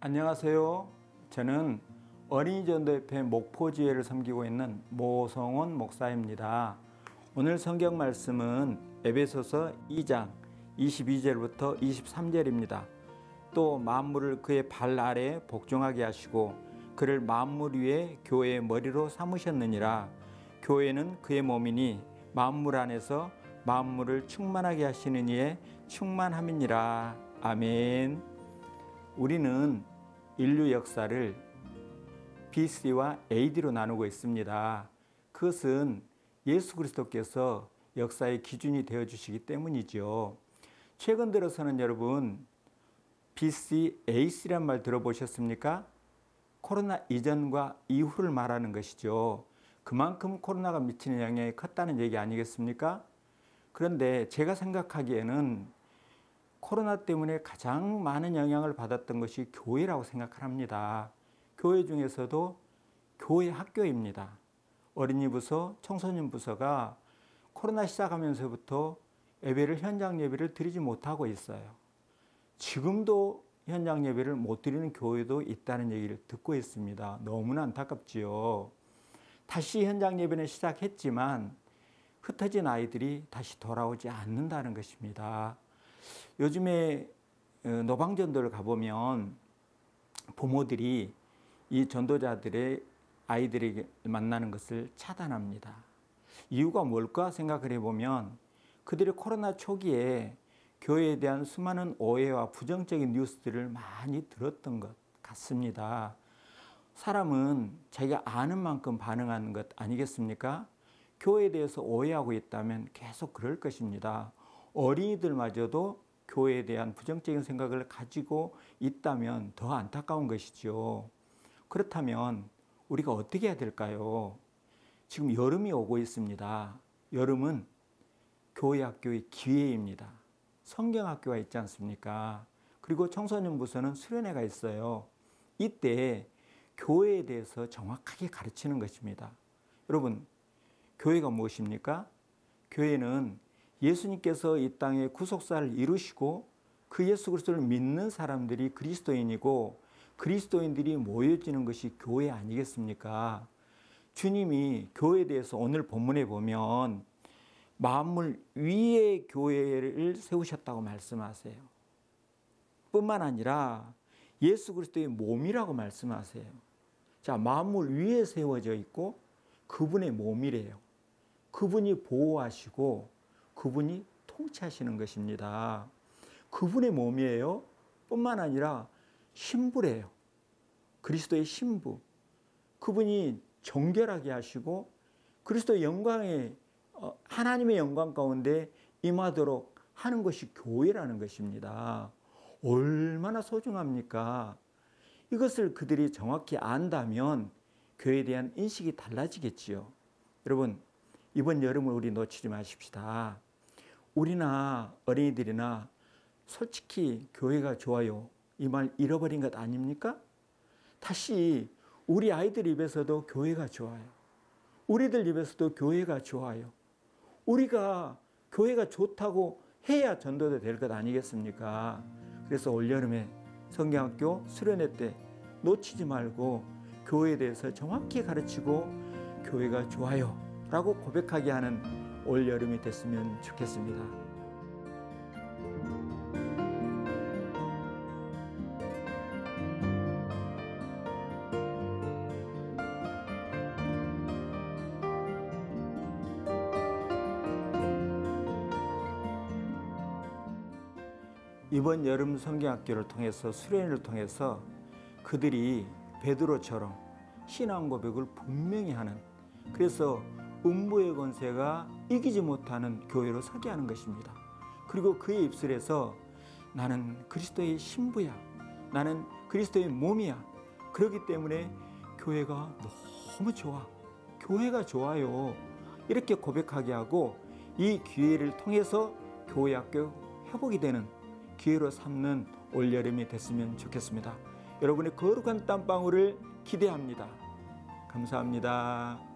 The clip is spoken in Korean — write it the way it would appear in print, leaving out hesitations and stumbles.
안녕하세요. 저는 어린이전도협회 목포지회를 섬기고 있는 모성원 목사입니다. 오늘 성경 말씀은 에베소서 2장 22절부터 23절입니다. 또 만물을 그의 발 아래 복종하게 하시고 그를 만물 위에 교회의 머리로 삼으셨느니라. 교회는 그의 몸이니 만물 안에서 만물을 충만하게 하시는 이의 충만함이니라. 아멘. 우리는 인류 역사를 BC와 AD로 나누고 있습니다. 그것은 예수 그리스도께서 역사의 기준이 되어주시기 때문이죠. 최근 들어서는 여러분 BC, AC란 말 들어보셨습니까? 코로나 이전과 이후를 말하는 것이죠. 그만큼 코로나가 미치는 영향이 컸다는 얘기 아니겠습니까? 그런데 제가 생각하기에는 코로나 때문에 가장 많은 영향을 받았던 것이 교회라고 생각합니다. 교회 중에서도 교회 학교입니다. 어린이 부서, 청소년 부서가 코로나 시작하면서부터 현장 예배를 드리지 못하고 있어요. 지금도 현장 예배를 못 드리는 교회도 있다는 얘기를 듣고 있습니다. 너무나 안타깝지요. 다시 현장 예배는 시작했지만 흩어진 아이들이 다시 돌아오지 않는다는 것입니다. 요즘에 노방전도를 가보면 부모들이 이 전도자들의 아이들에게 만나는 것을 차단합니다. 이유가 뭘까 생각을 해보면 그들이 코로나 초기에 교회에 대한 수많은 오해와 부정적인 뉴스들을 많이 들었던 것 같습니다. 사람은 자기가 아는 만큼 반응하는 것 아니겠습니까? 교회에 대해서 오해하고 있다면 계속 그럴 것입니다. 어린이들마저도 교회에 대한 부정적인 생각을 가지고 있다면 더 안타까운 것이죠. 그렇다면 우리가 어떻게 해야 될까요? 지금 여름이 오고 있습니다. 여름은 교회 학교의 기회입니다. 성경학교가 있지 않습니까? 그리고 청소년 부서는 수련회가 있어요. 이때 교회에 대해서 정확하게 가르치는 것입니다. 여러분, 교회가 무엇입니까? 교회는 예수님께서 이 땅에 구속사를 이루시고 그 예수 그리스도를 믿는 사람들이 그리스도인이고 그리스도인들이 모여지는 것이 교회 아니겠습니까? 주님이 교회에 대해서 오늘 본문에 보면 만물 위에 교회를 세우셨다고 말씀하세요. 뿐만 아니라 예수 그리스도의 몸이라고 말씀하세요. 자, 만물 위에 세워져 있고 그분의 몸이래요. 그분이 보호하시고 그분이 통치하시는 것입니다. 그분의 몸이에요. 뿐만 아니라 신부래요. 그리스도의 신부. 그분이 정결하게 하시고 그리스도의 영광에 하나님의 영광 가운데 임하도록 하는 것이 교회라는 것입니다. 얼마나 소중합니까? 이것을 그들이 정확히 안다면 교회에 대한 인식이 달라지겠지요. 여러분, 이번 여름을 우리 놓치지 마십시다. 우리나 어린이들이나 솔직히 교회가 좋아요. 이 말 잃어버린 것 아닙니까? 다시 우리 아이들 입에서도 교회가 좋아요. 우리들 입에서도 교회가 좋아요. 우리가 교회가 좋다고 해야 전도도 될 것 아니겠습니까? 그래서 올여름에 성경학교 수련회 때 놓치지 말고 교회에 대해서 정확히 가르치고 교회가 좋아요 라고 고백하게 하는 올여름이 됐으면 좋겠습니다. 이번 여름 성경학교를 통해서 수련회를 통해서 그들이 베드로처럼 신앙 고백을 분명히 하는, 그래서 음부의 권세가 이기지 못하는 교회로 서게 하는 것입니다. 그리고 그의 입술에서 나는 그리스도의 신부야, 나는 그리스도의 몸이야, 그렇기 때문에 교회가 너무 좋아, 교회가 좋아요, 이렇게 고백하게 하고 이 기회를 통해서 교회 학교 회복이 되는 기회로 삼는 올여름이 됐으면 좋겠습니다. 여러분의 거룩한 땀방울을 기대합니다. 감사합니다.